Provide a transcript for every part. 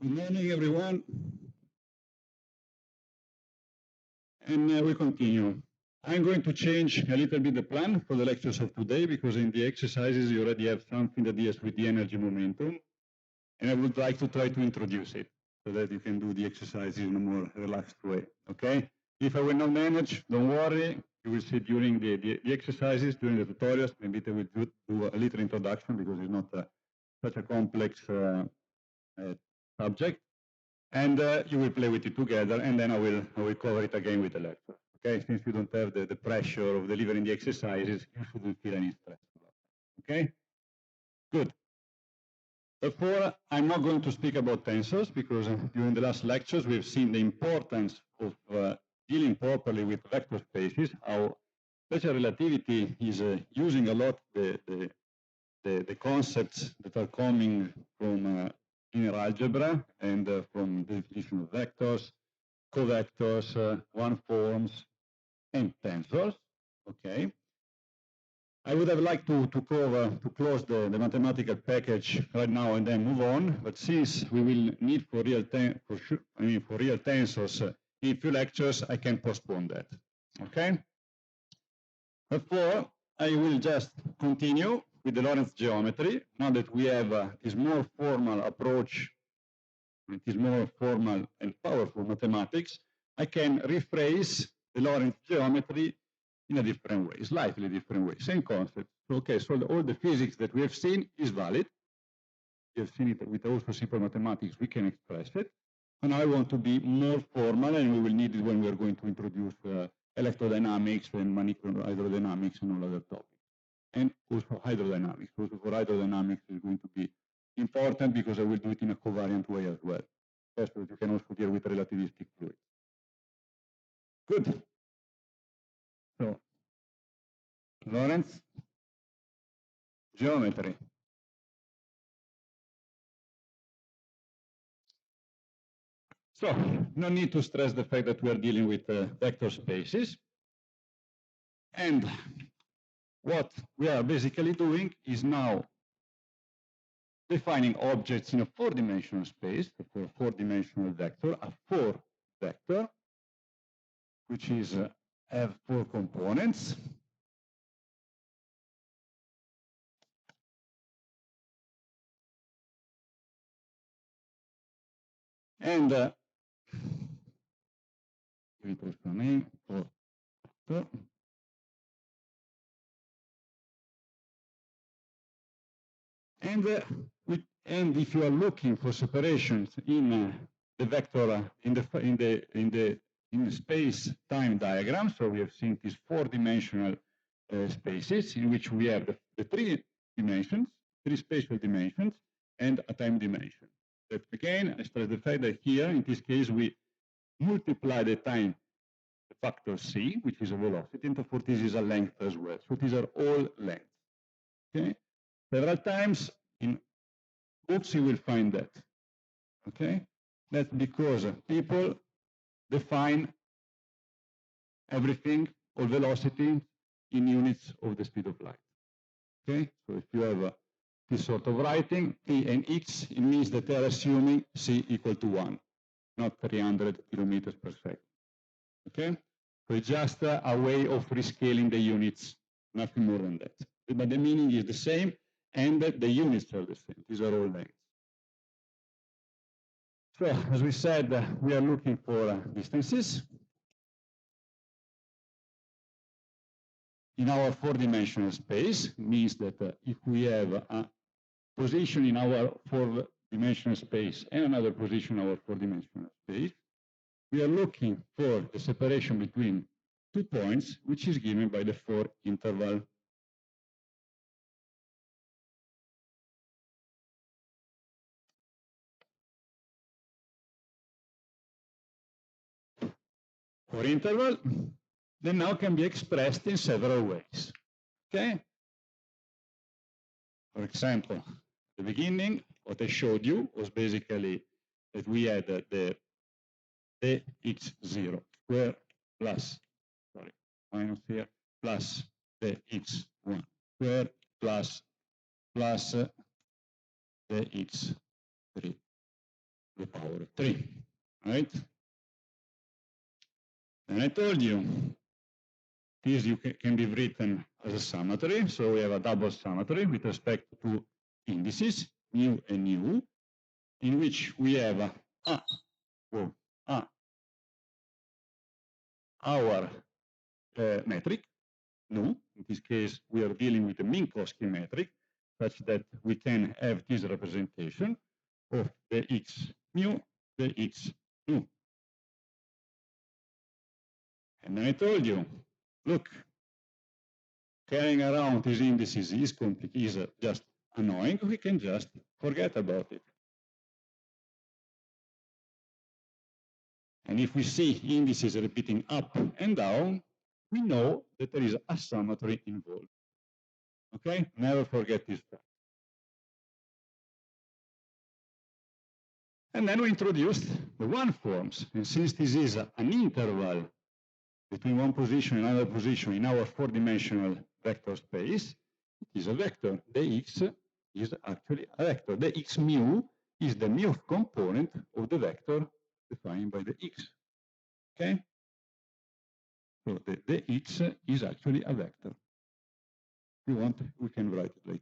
Good morning, everyone. And we continue. I'm going to change a little bit the plan for the lectures of today because in the exercises you already have something that deals with the energy momentum. And I would like to try to introduce it so that you can do the exercises in a more relaxed way. Okay? If I will not manage, don't worry. You will see during the exercises, during the tutorials, maybe they will do a little introduction because it's not such a complex subject. And you will play with it together, and then I will cover it again with the lecture. Okay, since you don't have the pressure of delivering the exercises, you shouldn't feel any stress about it. Okay, good. Therefore, I'm not going to speak about tensors because during the last lectures we've seen the importance of dealing properly with vector spaces. How special relativity is using a lot the concepts that are coming from linear algebra and from the definition of vectors, covectors, one-forms, and tensors. Okay. I would have liked to close the mathematical package right now and then move on, but since we will need for real tensors in a few lectures, I can postpone that. Okay. Therefore, I will just continue with the Lorentz geometry. Now that we have this more formal approach, it is more formal and powerful mathematics, I can rephrase the Lorentz geometry in a different way, slightly different way, same concept. Okay, so all the physics that we have seen is valid. We have seen it with also simple mathematics, we can express it. And I want to be more formal, and we will need it when we are going to introduce electrodynamics and molecular hydrodynamics and all other topics. And also hydrodynamics. Also for hydrodynamics is going to be important because I will do it in a covariant way as well. So that you can also deal with relativistic fluids. Good. So, Lorentz geometry. So, no need to stress the fact that we are dealing with vector spaces. And what we are basically doing is now defining objects in a four-dimensional space, for a four-dimensional vector, a four vector, which is have four components. And and if you are looking for separations in the vector in the space-time diagram, so we have seen these four-dimensional spaces in which we have the three dimensions, three spatial dimensions, and a time dimension. That again, I stress the fact that here, in this case, we multiply the time the factor c, which is a velocity, and therefore this is a length as well. So these are all lengths. Okay, several times in books you will find that. Okay, that's because people define everything or velocity in units of the speed of light. Okay, so if you have this sort of writing, t and x, it means that they are assuming c equal to 1, not 300 kilometers per second. Okay, so it's just a way of rescaling the units, nothing more than that. But the meaning is the same, and the units are the same. These are all lengths. So, as we said, we are looking for distances. In our four-dimensional space, means that if we have a position in our four-dimensional space and another position in our four-dimensional space, we are looking for the separation between 2 points, which is given by the four interval. For interval, that now can be expressed in several ways. Okay? For example, at the beginning, what I showed you was basically that we had the x0 square plus, sorry, minus here, plus the x1 square plus the x3 the power of 3, right? And I told you, this can be written as a symmetry, so we have a double symmetry with respect to indices, mu and nu, in which we have our metric, nu. In this case, we are dealing with a Minkowski metric, such that we can have this representation of the x mu, the x nu. And I told you, look, carrying around these indices is just annoying. We can just forget about it. And if we see indices repeating up and down, we know that there is a symmetry involved. Okay? Never forget this fact. And then we introduced the one forms. And since this is an interval between one position and another position in our four-dimensional vector space, it is a vector. The x is actually a vector. The x mu is the mu component of the vector defined by the x. Okay? So the x is actually a vector. If we want, we can write it like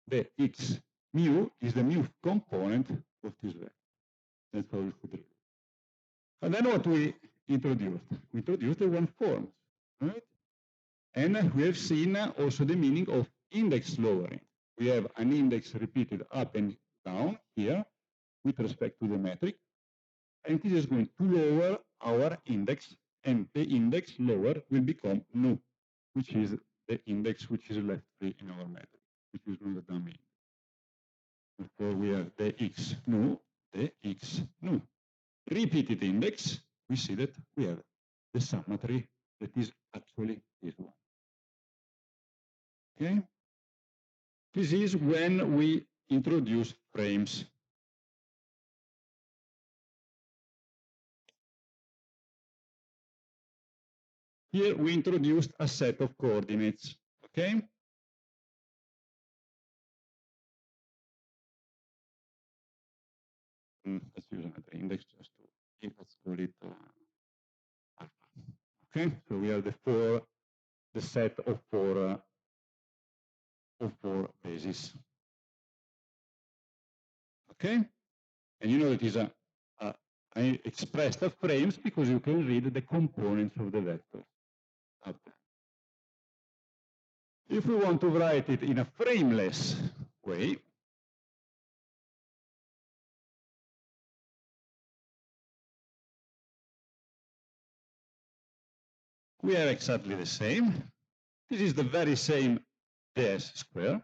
this. The x mu is the mu component of this vector. That's how we could read it. And then what we introduced? We introduced the one forms, right? And we have seen also the meaning of index lowering. We have an index repeated up and down here with respect to the metric. And this is going to lower our index, and the index lower will become nu, which is the index which is left free in our metric, which is not the dummy. Therefore, we have the x nu, the x nu. Repeated index, we see that we have the symmetry that is actually this one. Okay? This is when we introduce frames. Here we introduced a set of coordinates. Okay? Let's use another index just to, let's call it alpha. Okay? So we have the set of four bases. Okay? And you know it is I expressed as frames because you can read the components of the vector. Okay. If we want to write it in a frameless way, we are exactly the same. This is the very same ds square.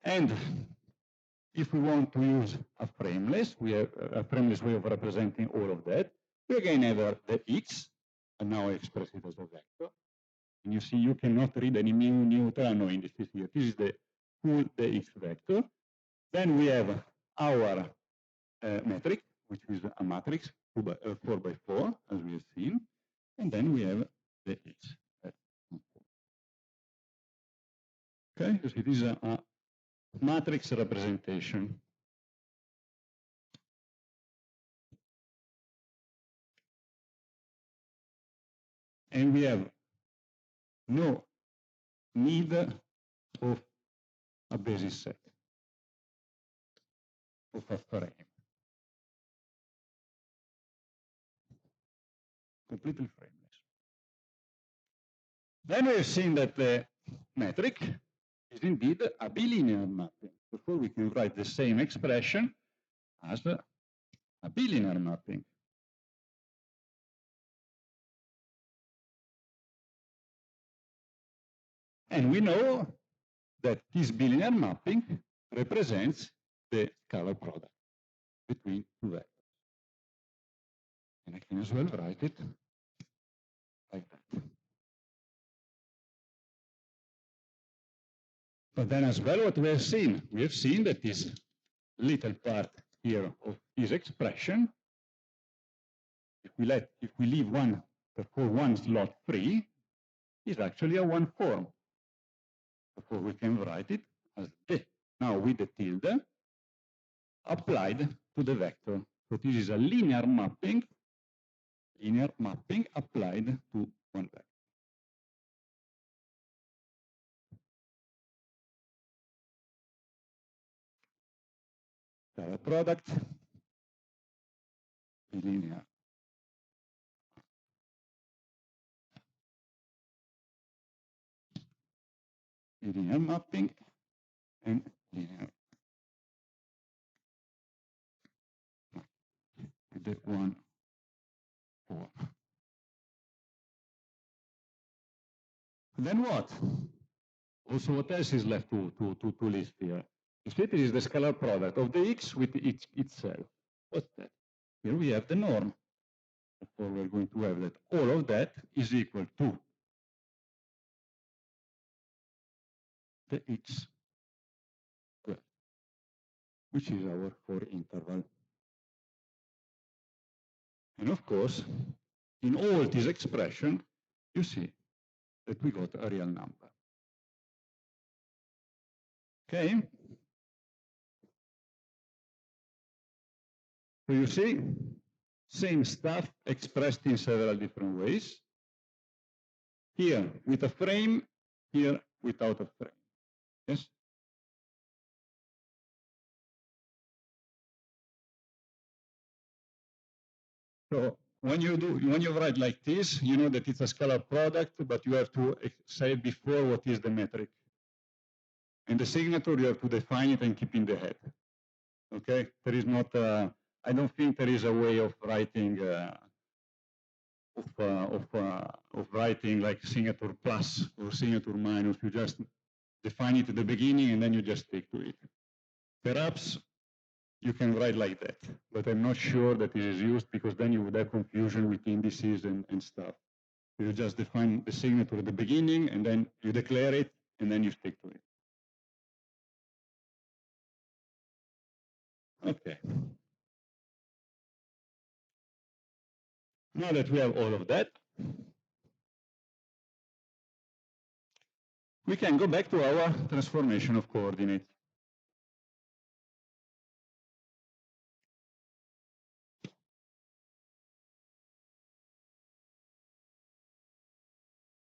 And if we want to use a frameless, we have a frameless way of representing all of that. We again have the x, and now I express it as a vector. And you see, you cannot read any mu, nu, no indices here. This is the full the x vector. Then we have our metric, which is a matrix 4 by 4, as we have seen. And then we have the x. Okay, so it is a matrix representation. And we have no need of a basis set of a frame. Completely frameless. Then we have seen that the metric is indeed a bilinear mapping. Therefore, we can write the same expression as a bilinear mapping. And we know that this bilinear mapping represents the scalar product between two vectors. And I can as well write it like that. But then as well, what we have seen that this little part here of this expression, if we leave one slot free, is actually a one form. Therefore, we can write it as the now with the tilde, applied to the vector. So this is a linear mapping applied to one vector. Scalar product, linear. Linear mapping and linear. The 1, 4. Then what? Also, what else is left to list here? You see, this is the scalar product of the x with itself. What's that? Here we have the norm. Therefore, we're going to have that all of that is equal to the x squared, which is our Four interval. And of course, in all this expression, you see that we got a real number. Okay? So you see, same stuff expressed in several different ways. Here with a frame, here without a frame. Yes? So when you write like this, you know that it's a scalar product, but you have to say before what is the metric. And the signature, you have to define it and keep in the head. Okay? There is not, I don't think there is a way of writing of writing like signature plus or signature minus. You just define it at the beginning and then you just stick to it. Perhaps you can write like that, but I'm not sure that it is used because then you would have confusion with indices and stuff. You just define the signature at the beginning and then you declare it and then you stick to it. Okay. Now that we have all of that, we can go back to our transformation of coordinates.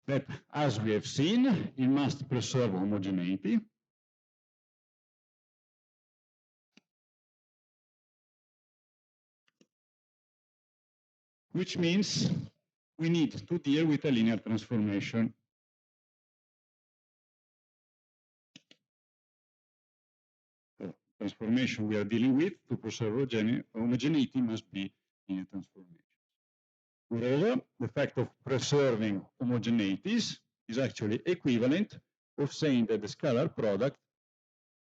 That, as we have seen, it must preserve homogeneity. Which means we need to deal with a linear transformation. The transformation we are dealing with to preserve homogeneity must be linear transformation. Moreover, the fact of preserving homogeneities is actually equivalent of saying that the scalar product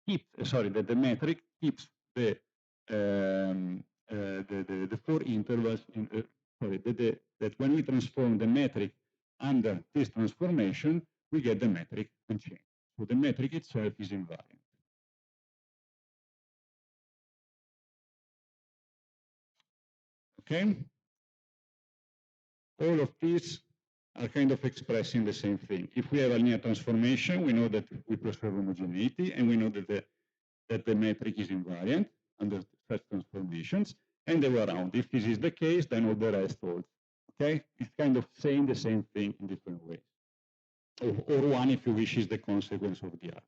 keeps, that the metric keeps the four intervals in, that when we transform the metric under this transformation, we get the metric unchanged. So the metric itself is invariant. Okay? All of these are kind of expressing the same thing. If we have a linear transformation, we know that we preserve homogeneity, and we know that the metric is invariant under such transformations, and the way around. If this is the case, then all the rest holds. Okay? It's kind of saying the same thing in different ways. Or one, if you wish, is the consequence of the other.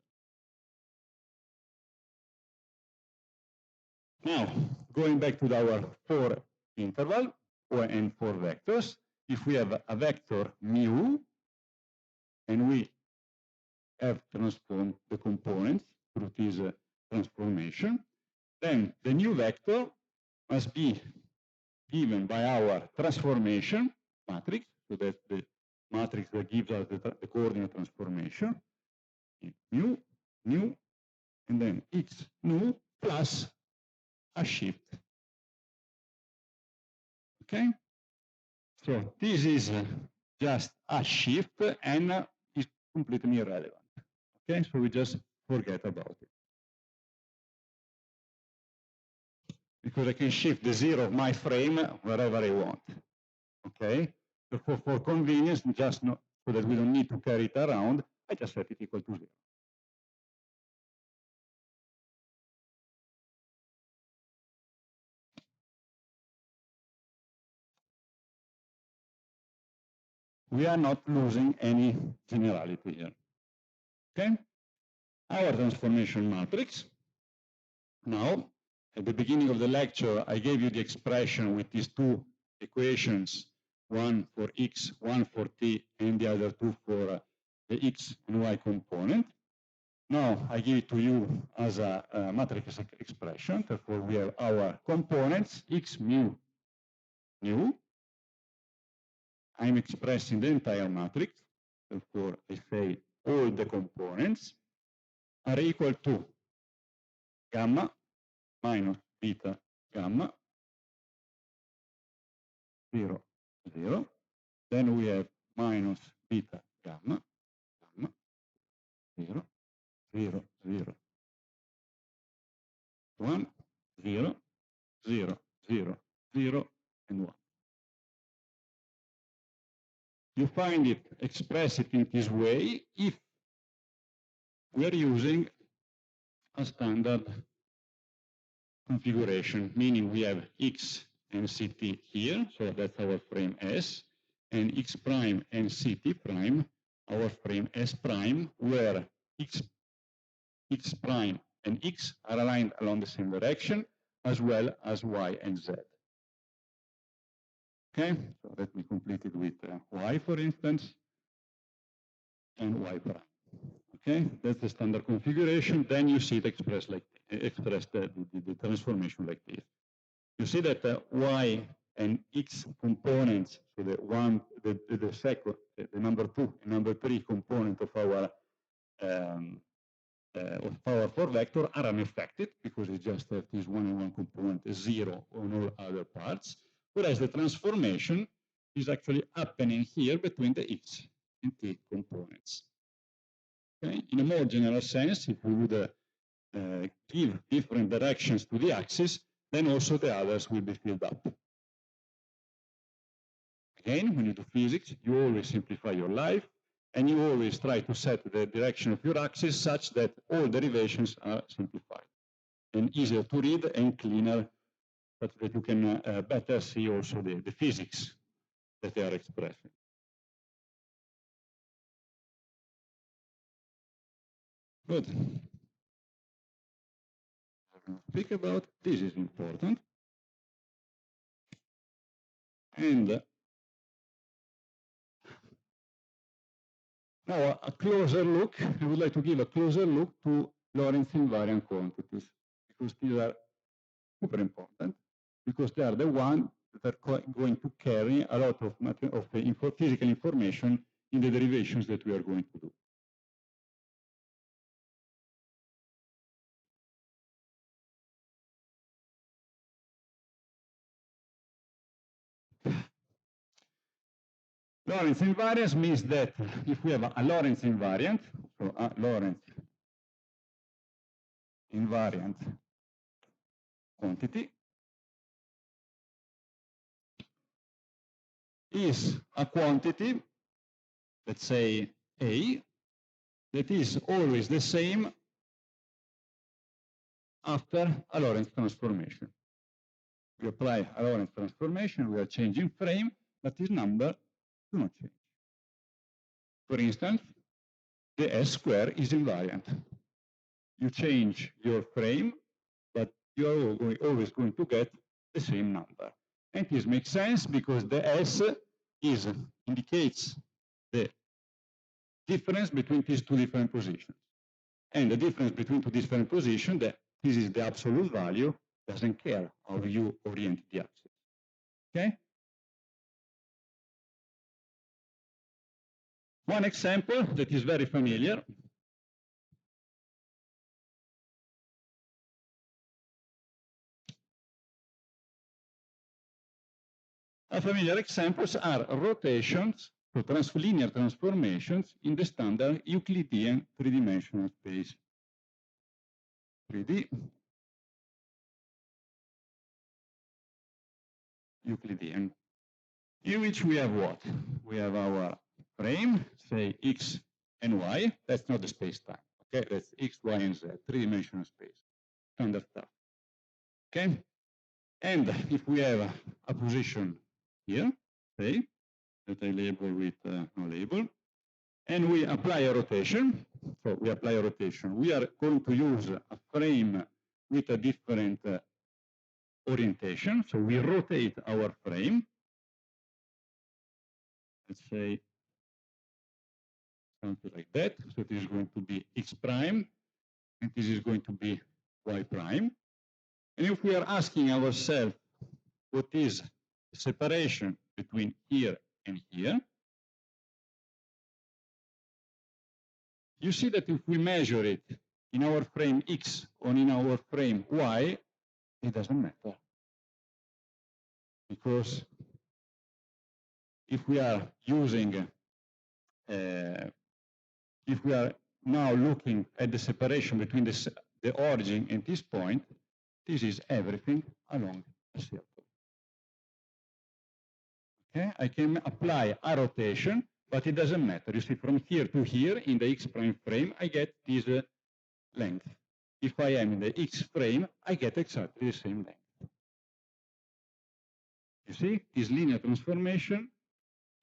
Now, going back to our four interval and four vectors, if we have a vector mu, and we have transformed the components through this transformation, then the new vector must be given by our transformation matrix, so that's the matrix that gives us the coordinate transformation, mu, and then x nu plus a shift. Okay? So this is just a shift and is completely irrelevant. Okay? So we just forget about it. Because I can shift the zero of my frame wherever I want. Okay? So for convenience, just so that we don't need to carry it around, I just set it equal to 0. we are not losing any generality here. Okay? Our transformation matrix. Now, at the beginning of the lecture, I gave you the expression with these two equations, one for x, one for t, and the other two for the x and y component. Now, I give it to you as a matrix expression. Therefore, we have our components, x mu nu. I'm expressing the entire matrix. Therefore, I say all the components are equal to gamma minus beta gamma 0, 0. Then we have minus beta gamma, gamma 0, 0, 0, 1, 0, 0, 0, 0, and 1. You find it, express it in this way if we are using a standard configuration, meaning we have x and ct here, so that's our frame S, and x prime and ct prime, our frame S prime, where x prime and x are aligned along the same direction, as well as y and z. Okay, so let me complete it with y, for instance, and y prime. Okay, that's the standard configuration. Then you see it expressed the transformation like this. You see that y and x components, so the second, the number 2 and number 3 component of our 4 vector are unaffected because it's just that this 1 and 1 component is 0 on all other parts, whereas the transformation is actually happening here between the x and t components. Okay? In a more general sense, if we would give different directions to the axis, then also the others will be filled up. Again, when you do physics, you always simplify your life, and you always try to set the direction of your axis such that all derivations are simplified and easier to read and cleaner, but that you can better see also the physics that they are expressing. Good. Speak about this is important. And now a closer look, I would like to give a closer look to Lorentz invariant quantities, because these are super important, because they are the ones that are going to carry a lot of physical information in the derivations that we are going to do. Lorentz invariance means that if we have a Lorentz invariant, so a Lorentz invariant quantity is a quantity, let's say A, that is always the same after a Lorentz transformation. We apply a Lorentz transformation, we are changing frame, but this number do not change. For instance, the S square is invariant. You change your frame, but you are always going to get the same number. And this makes sense because the S indicates the difference between these two different positions. And the difference between two different positions, this is the absolute value, doesn't care how you orient the axis. Okay? One example that is very familiar. Familiar examples are rotations, so linear transformations in the standard Euclidean three-dimensional space. 3D Euclidean, in which we have what? We have our frame, say x and y. That's not the space-time. Okay, that's x, y, and z, three-dimensional space, standard stuff. Okay, and if we have a position here, say, that I label with no label. And we apply a rotation. So we apply a rotation. We are going to use a frame with a different orientation. So we rotate our frame. Let's say something like that. So this is going to be x prime, and this is going to be y prime. And if we are asking ourselves what is the separation between here and here, you see that if we measure it in our frame X or in our frame Y, it doesn't matter. Because if we are using, if we are now looking at the separation between the origin and this point, this is everything along a circle. Okay, I can apply a rotation, but it doesn't matter. You see, from here to here in the X prime frame, I get this length. If I am in the X frame, I get exactly the same length. You see, this linear transformation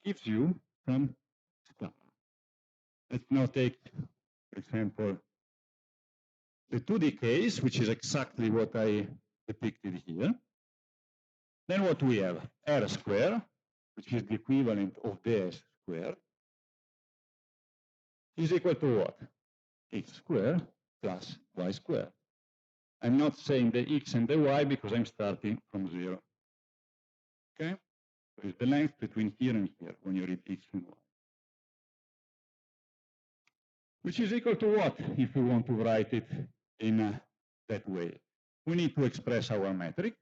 gives you some scalar. Let's now take, for example, the 2D case, which is exactly what I depicted here. Then what we have? R squared, which is the equivalent of ds squared, is equal to what? X squared plus y squared. I'm not saying the x and the y because I'm starting from 0. Okay? So it's the length between here and here when you read x and y. Which is equal to what if we want to write it in that way? We need to express our metric.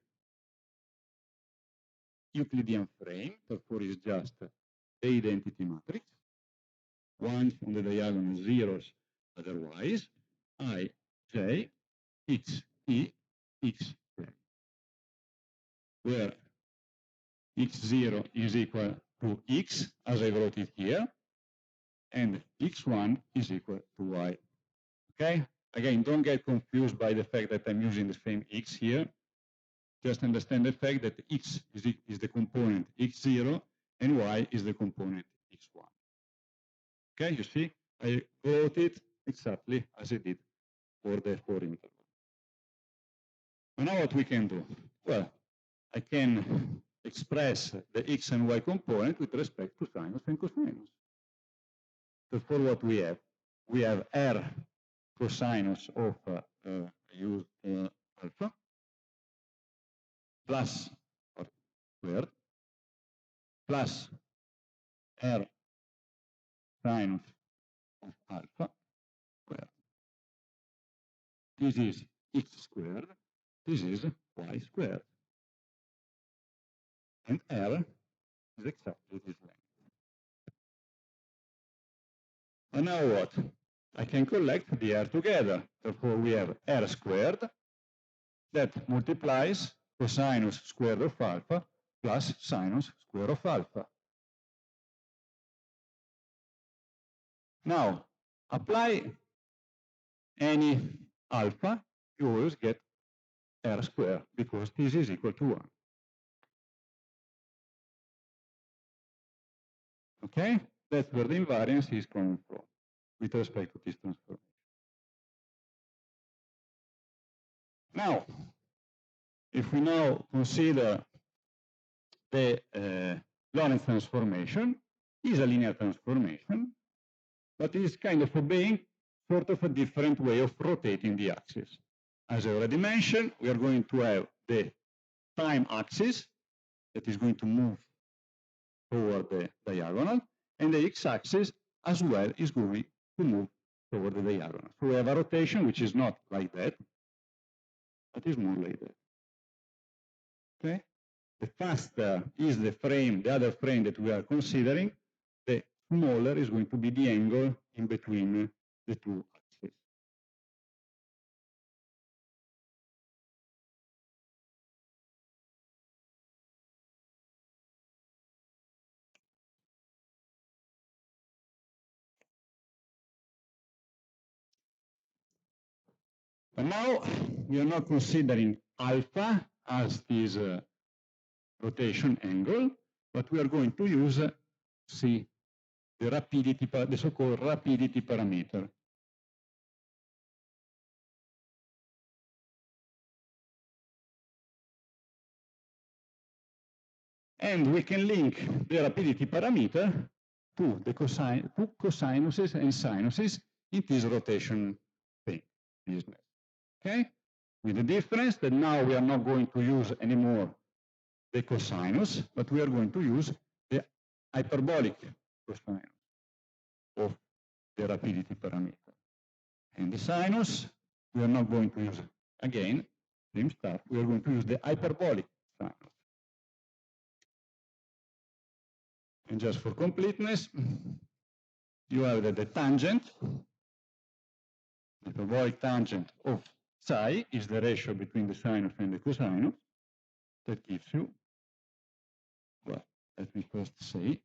Euclidean frame, therefore is just the identity matrix. Ones on the diagonal, zeros otherwise. I, j, x, e, x, j. Where x0 is equal to x, as I wrote it here, and x1 is equal to y. Okay? Again, don't get confused by the fact that I'm using the same x here. Just understand the fact that x is the component x0 and y is the component x1. Okay, you see, I wrote it exactly as I did for the Fourier interval. And now what we can do? Well, I can express the x and y component with respect to sinus and cosinus. Therefore, what we have r cosinus of alpha plus or squared plus r sinus of alpha squared. This is x squared, this is y squared. And r is exactly this length. And now what? I can collect the r together. Therefore, we have r squared that multiplies cosinus squared of alpha plus sinus squared of alpha. Now, apply any alpha, you always get r squared because this is equal to 1. Okay? That's where the invariance is coming from with respect to this transformation. Now, if we now consider the Lorentz transformation, is a linear transformation, but is kind of obeying sort of a different way of rotating the axis. As I already mentioned, we are going to have the time axis that is going to move toward the diagonal, and the x-axis as well is going to move toward the diagonal. So we have a rotation which is not like that, but is more like that. Okay? The faster is the frame, the other frame that we are considering, the smaller is going to be the angle in between the two axes. But now we are not considering alpha as this rotation angle, but we are going to use C, the so-called rapidity parameter. And we can link the rapidity parameter to the cosinuses and sinuses in this rotation thing, business. Okay? With the difference that now we are not going to use anymore the cosinus, but we are going to use the hyperbolic cosinus of the rapidity parameter. And the sinus, we are not going to use, again, same stuff, we are going to use the hyperbolic sinus. And just for completeness, you have that the tangent, the hyperbolic tangent of psi is the ratio between the sinus and the cosinus. That gives you, well, let me first say.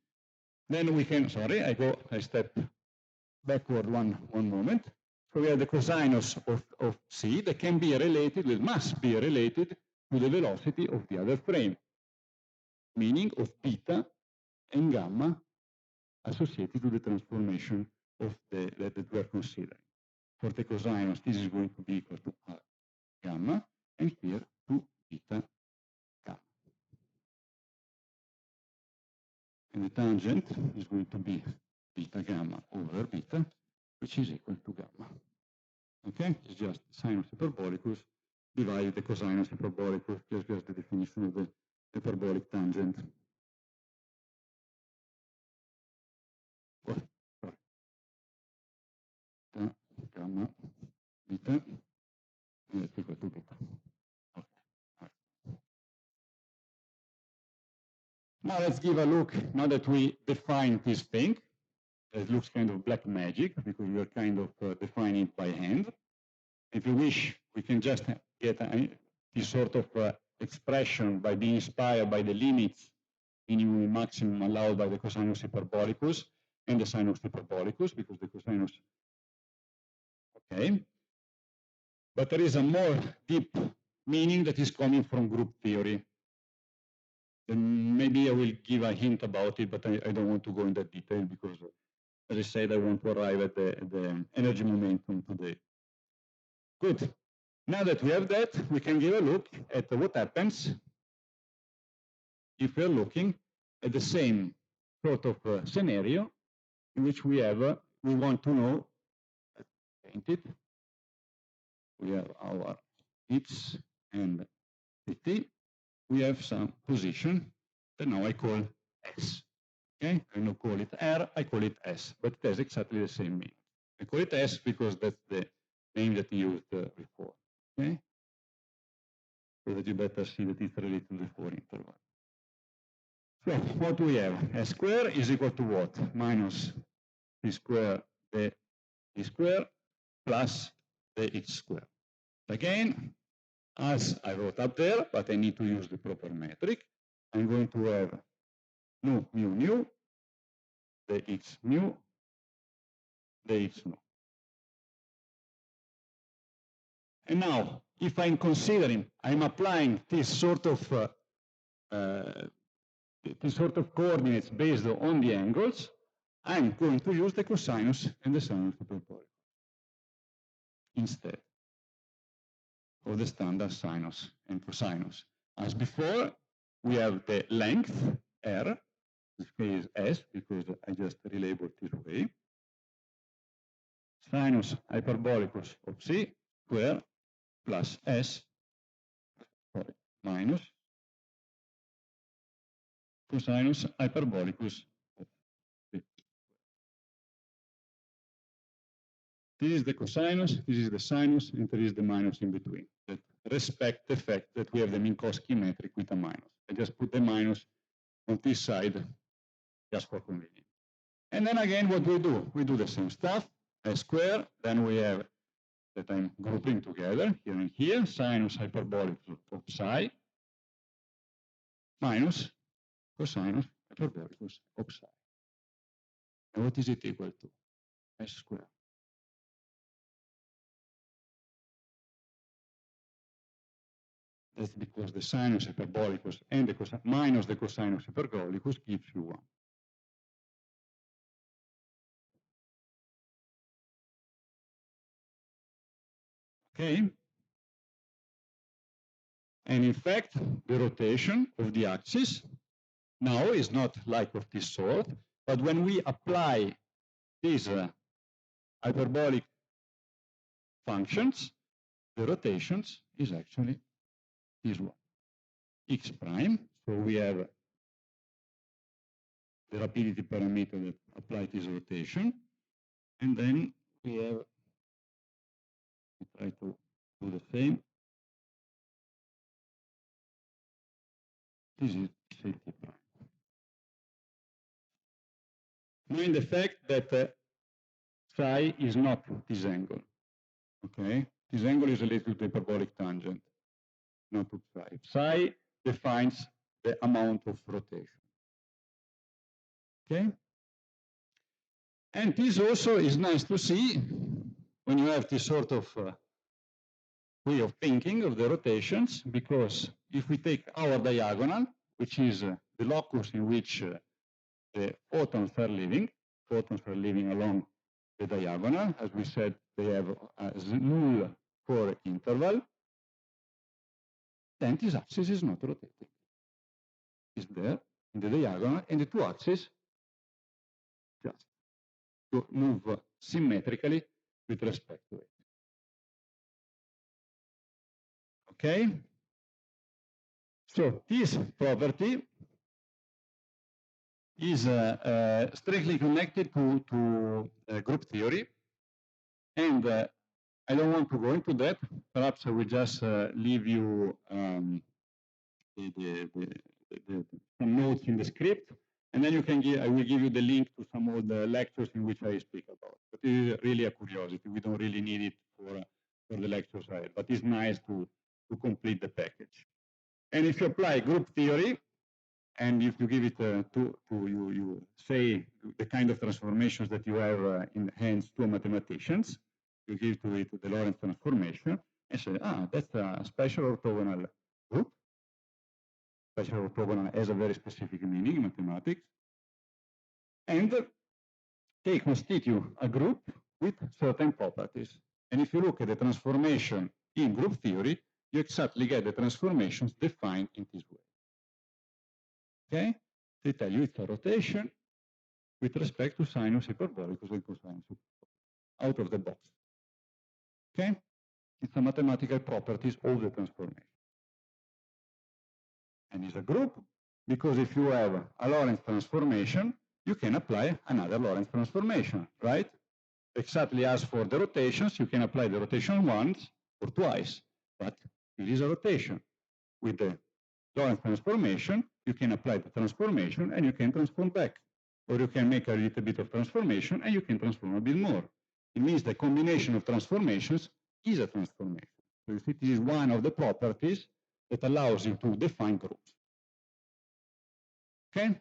Then we can, sorry, I step backward one moment. So we have the cosinus of C that can be related, it must be related to the velocity of the other frame, meaning of beta and gamma associated to the transformation of that we are considering. For the cosinus, this is going to be equal to R gamma, and here to beta gamma. And the tangent is going to be beta gamma over beta, which is equal to gamma. Okay? It's just sinus hyperbolicus divided the cosinus hyperbolicus, just the definition of the hyperbolic tangent. Gamma beta is equal to beta. Okay. Now let's give a look, now that we define this thing, it looks kind of black magic because we are kind of defining it by hand. If you wish, we can just get this sort of expression by being inspired by the limits, minimum and maximum allowed by the cosinus hyperbolicus and the sinus hyperbolicus, because the cosinus, okay. But there is a more deep meaning that is coming from group theory. And maybe I will give a hint about it, but I don't want to go into that detail because, as I said, I want to arrive at the energy momentum today. Good. Now that we have that, we can give a look at what happens if we are looking at the same sort of scenario in which we want to know, painted, we have our X and T. We have some position that now I call S. Okay, I don't call it R, I call it S, but it has exactly the same meaning. I call it S because that's the name that we used before. Okay, so that you better see that it's related to the Four interval. So what do we have? S square is equal to what? Minus T square, the T square, plus the X square. Again, as I wrote up there, but I need to use the proper metric, I'm going to have nu mu nu, the X mu, the X nu. And now, if I'm considering, I'm applying this sort of coordinates based on the angles, I'm going to use the cosinus and the sinus hyperbolic instead of the standard sinus and cosinus. As before, we have the length, R, this case S, because I just relabeled this way, sinus hyperbolicus of C square plus S, sorry, minus cosinus hyperbolicus of C. This is the cosinus, this is the sinus, and there is the minus in between. That respect the fact that we have the Minkowski metric with a minus. I just put the minus on this side just for convenience. And then again, what we do? We do the same stuff, S square, then we have that I'm grouping together, here and here, sinus hyperbolic of psi, minus cosinus hyperbolicus of psi. And what is it equal to? S square. That's because the sinus hyperbolicus and the minus the cosinus hyperbolicus gives you 1. Okay? And in fact, the rotation of the axis now is not like of this sort, but when we apply these hyperbolic functions, the rotations is actually this one, x prime. So we have the rapidity parameter that applies this rotation, and then we have, we try to do the same. This is safety prime. Mind the fact that psi is not this angle. Okay, this angle is related to the hyperbolic tangent, not to psi. Psi defines the amount of rotation. Okay, and this also is nice to see when you have this sort of way of thinking of the rotations, because if we take our diagonal, which is the locus in which the photons are living along the diagonal. As we said, they have a null for interval. Then this axis is not rotating. It's there in the diagonal, and the two axes just move symmetrically with respect to it. Okay? So this property is strictly connected to group theory, and I don't want to go into that. Perhaps I will just leave you some notes in the script, and then you can I will give you the link to some of the lectures in which I speak about. But it is really a curiosity. We don't really need it for the lectures ahead, but it's nice to complete the package. And if you apply group theory, and if you give it you say the kind of transformations that you have in hands to mathematicians, you give to it the Lorentz transformation, and say, that's a special orthogonal group. Special orthogonal has a very specific meaning in mathematics. And they constitute a group with certain properties. And if you look at the transformation in group theory, you exactly get the transformations defined in this way. Okay? They tell you it's a rotation with respect to sinus hyperbolicus and cosinus hyperbolicus, out of the box. Okay? It's a mathematical properties of the transformation. And it's a group because if you have a Lorentz transformation, you can apply another Lorentz transformation, right? Exactly as for the rotations, you can apply the rotation once or twice, but it is a rotation. With the Lorentz transformation, you can apply the transformation and you can transform back. Or you can make a little bit of transformation and you can transform a bit more. It means the combination of transformations is a transformation. So you see, this is one of the properties that allows you to define groups. Okay?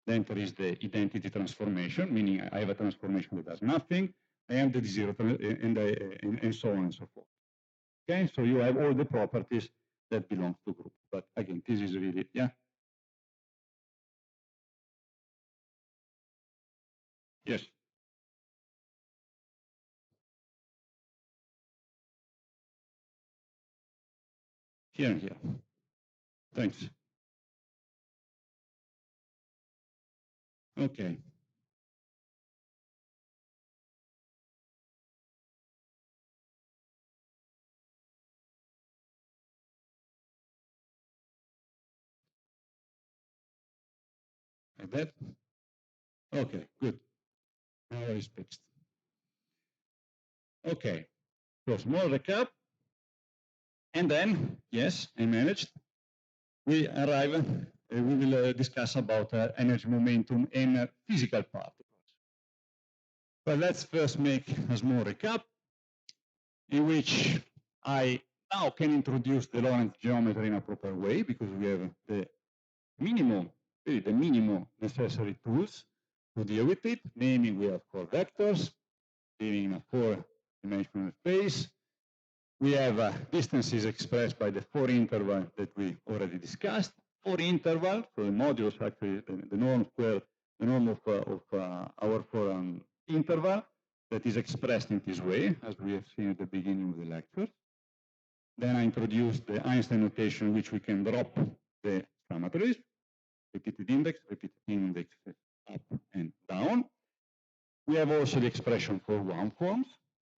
Then there is the identity transformation, meaning I have a transformation that does nothing, I have the zero, and so on and so forth. Okay, so you have all the properties that belong to group. But again, this is really, yeah? Yes. Here and here. Thanks. Okay. Like that? Okay, good. Now it's fixed. Okay, so small recap. And then, yes, I managed. We arrive, we will discuss about energy momentum and physical particles. But let's first make a small recap in which I now can introduce the Lorentz geometry in a proper way because we have the minimum, really the minimum necessary tools to deal with it, namely we have core vectors, living in a four-dimensional space. We have distances expressed by the four interval that we already discussed. Four interval, so the modulus actually the norm square, the norm of our four interval. that is expressed in this way, as we have seen at the beginning of the lecture. Then I introduced the Einstein notation, which we can drop the parameters, repeated index up and down. We have also the expression for one forms.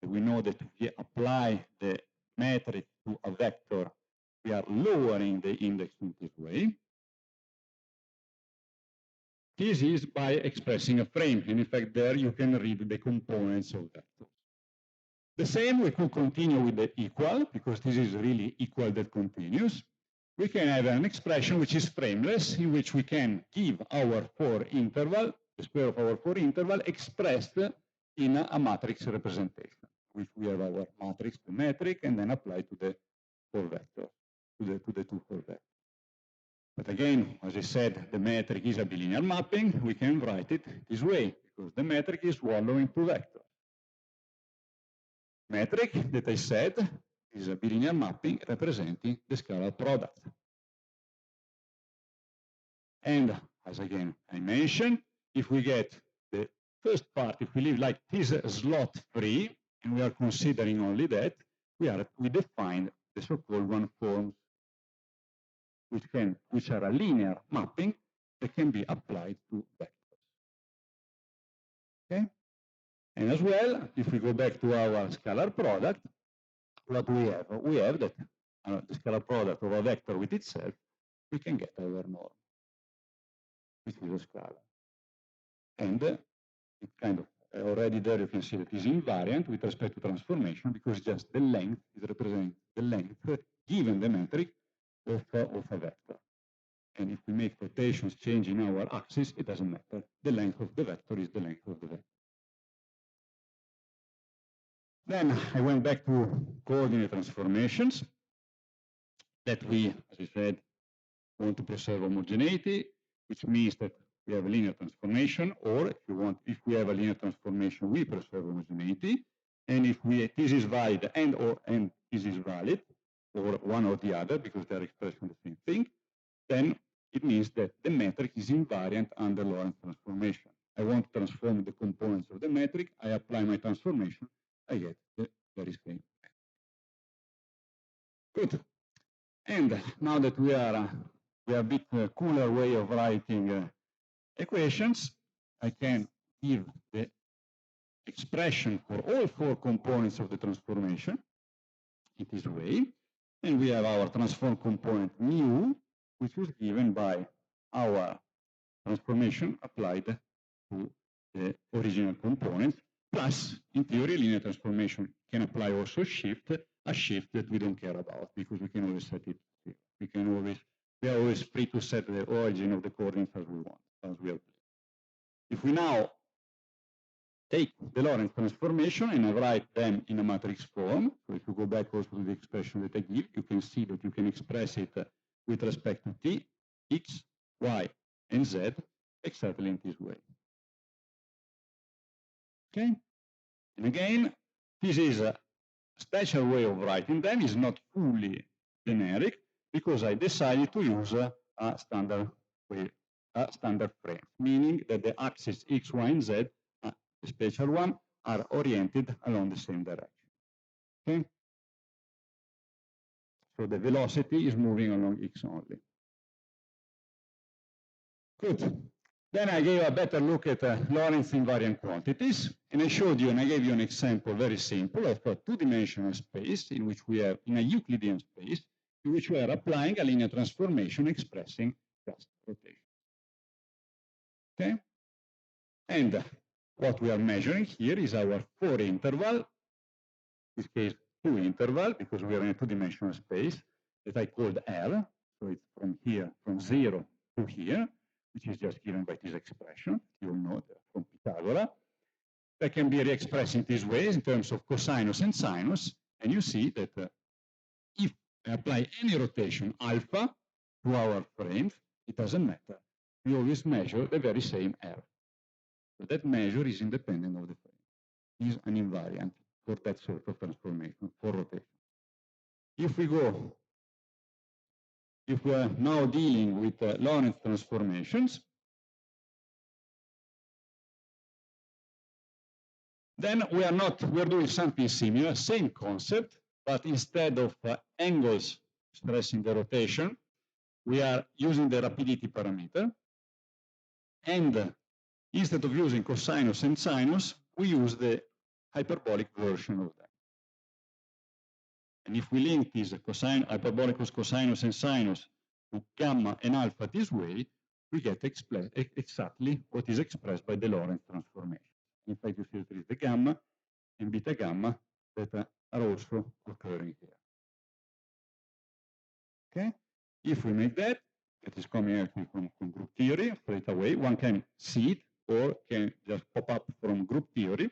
We know that if we apply the metric to a vector, we are lowering the index in this way. This is by expressing a frame, and in fact there you can read the components of vectors. The same we could continue with the equal, because this is really equal that continues. We can have an expression which is frameless, in which we can give our 4 interval, the square of our 4 interval, expressed in a matrix representation, which we have our matrix, the metric, and then apply to the 4 vectors, to the 2 4 vectors. But again, as I said, the metric is a bilinear mapping. We can write it this way, because the metric is swallowing 2 vectors. Metric, that I said, is a bilinear mapping representing the scalar product. And as again I mentioned, if we get the first part, if we leave like this slot free, and we are considering only that, we define the so-called one forms, which are a linear mapping that can be applied to vectors. Okay? And as well, if we go back to our scalar product, what we have? We have that the scalar product of a vector with itself, we can get our norm, which is a scalar. And it kind of, already there you can see that it's invariant with respect to transformation, because just the length is representing the length given the metric of a vector. And if we make rotations changing our axis, it doesn't matter. The length of the vector is the length of the vector. Then I went back to coordinate transformations that we, as I said, want to preserve homogeneity, which means that we have a linear transformation, or if we have a linear transformation, we preserve homogeneity. And if this is valid and this is valid, or one or the other, because they're expressing the same thing, then it means that the metric is invariant under Lorentz transformation. I want to transform the components of the metric, I apply my transformation, I get the very same. Good. And now that we have a bit cooler way of writing equations, I can give the expression for all 4 components of the transformation in this way. And we have our transform component mu, which is given by our transformation applied to the original component, plus, in theory, linear transformation can apply also a shift that we don't care about, because we can always set it here. We are always free to set the origin of the coordinates as we want, as we are. If we now take the Lorentz transformation and I write them in a matrix form, so if you go back also to the expression that I give, you can see that you can express it with respect to t, x, y, and z exactly in this way. Okay? And again, this is a special way of writing them. It's not fully generic, because I decided to use a standard way, a standard frame, meaning that the axis x, y, and z, the special one, are oriented along the same direction. Okay? So the velocity is moving along x only. Good. Then I gave a better look at Lorentz invariant quantities, and I showed you, and I gave you an example, very simple, of a 2-dimensional space in which we have, in a Euclidean space, in which we are applying a linear transformation expressing just rotation. Okay? And what we are measuring here is our 4 interval, in this case 2 interval, because we are in a 2-dimensional space that I called R. So it's from here, from 0 to here, which is just given by this expression, you all know from Pythagoras. That can be re-expressed in this way in terms of cosinus and sinus, and you see that if I apply any rotation alpha to our frame, it doesn't matter. We always measure the very same R. So that measure is independent of the frame. It is an invariant for that sort of transformation, for rotation. If we are now dealing with Lorentz transformations, Then we are doing something similar, same concept, but instead of angles stressing the rotation, we are using the rapidity parameter. And instead of using cosinus and sinus, we use the hyperbolic version of that. And if we link these hyperbolic cosinus and sinus to gamma and alpha this way, we get exactly what is expressed by the Lorentz transformation. In fact, you see there is the gamma and beta gamma that are also occurring here. Okay? If we make that, it is coming actually from group theory straight away. One can see it or can just pop up from group theory.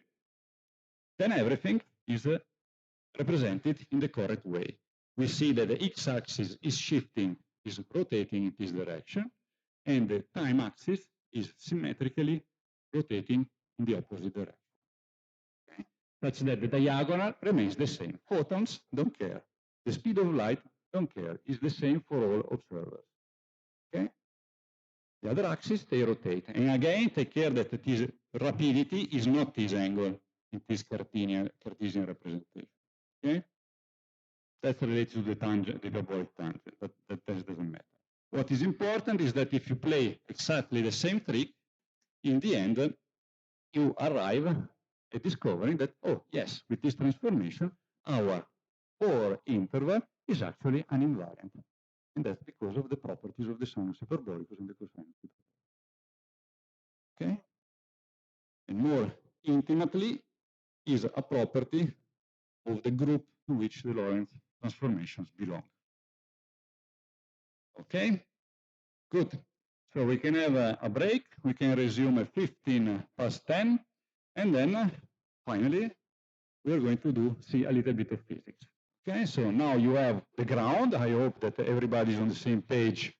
Then everything is represented in the correct way. We see that the x-axis is shifting, is rotating in this direction, and the time axis is symmetrically rotating in the opposite direction. Okay? Such that the diagonal remains the same. Photons don't care. The speed of light don't care. It's the same for all observers. Okay? The other axis, they rotate. And again, take care that this rapidity is not this angle in this Cartesian representation. Okay? That's related to the tangent, the hyperbolic tangent, but that doesn't matter. What is important is that if you play exactly the same trick, in the end, you arrive at discovering that, oh, yes, with this transformation, our Bohr interval is actually an invariant. And that's because of the properties of the sinus hyperbolicus and the cosinus hyperbolicus. Okay? And more intimately is a property of the group to which the Lorentz transformations belong. Okay? Good. So we can have a break. We can resume at 10:15, and then finally we are going to see a little bit of physics. Okay, so now you have the ground. I hope that everybody is on the same page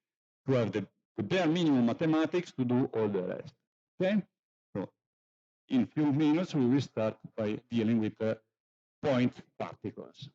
to have the bare minimum mathematics to do all the rest. Okay, so in a few minutes we will start by dealing with point particles.